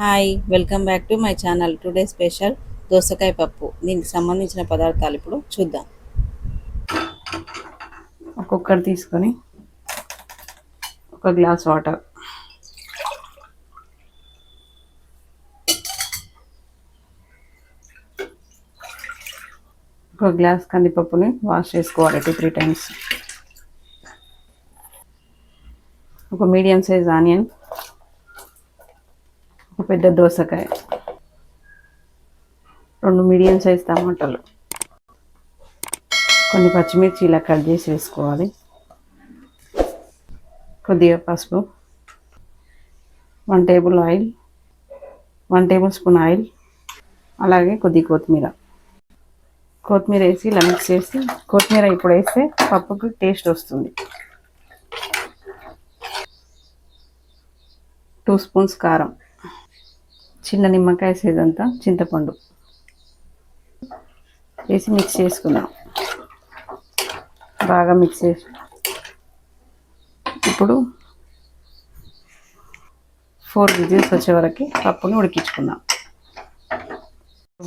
Hi welcome back to my channel. Today special దోసకాయ పప్పు. దీనికి సంబంధించిన పదార్థాలు ఇప్పుడు చూద్దాం. ఒక కుక్కర్ తీసుకొని ఒక గ్లాస్ వాటర్, ఒక గ్లాస్ కందిపప్పుని వాష్ చేసుకోవాలి 2-3 టైమ్స్, ఒక మీడియం సైజ్ ఆనియన్, ఒక పెద్ద దోసకాయ, 2 మీడియం సైజ్ టమాటాలు, కొన్ని పచ్చిమిర్చి ఇలా కట్ చేసి వేసుకోవాలి, కొద్దిగా పసుపు, 1 table oil, 1 table spoon oil, అలాగే కొద్దిగా కొత్తిమీర వేసి ఇలా మిక్స్ చేసి, కొత్తిమీర ఇప్పుడు వేస్తే పప్పుకి టేస్ట్ వస్తుంది. 2 స్పూన్స్ కారం, చిన్న నిమ్మకాయ సైజ్ అంతా చింతపండు వేసి మిక్స్ చేసుకుందాం. బాగా మిక్స్ చేసి ఇప్పుడు 4 విజిల్స్ వచ్చే వరకు పప్పుని ఉడికించుకుందాం.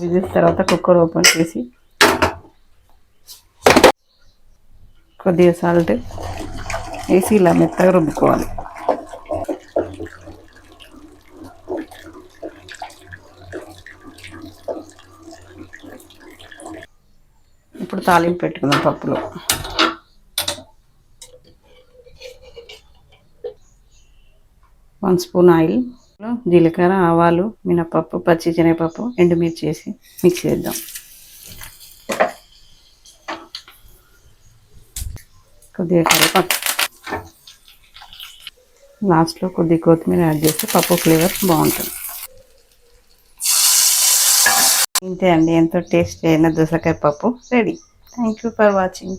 విజిల్స్ తర్వాత కుక్కర్ ఓపెన్ చేసి కొద్దిగా సాల్ట్ వేసి ఇలా మెత్తగా రుబ్బుకోవాలి. ఇప్పుడు తాలింపు పెట్టుకుందాం. పప్పులో 1 స్పూన్ ఆయిల్, జీలకర్ర, ఆవాలు, మినపప్పు, పచ్చి శనగపప్పు, ఎండుమిర్చి వేసి మిక్స్ చేద్దాం. కొద్దిగా కరివేపాకు, లాస్ట్లో కొద్దిగా కొత్తిమీర యాడ్ చేస్తే పప్పు ఫ్లేవర్ బాగుంటుంది. ఇంతే అండి, ఎంతో టేస్టీ అయిన దోసకాయ పప్పు ready. Thank you for watching.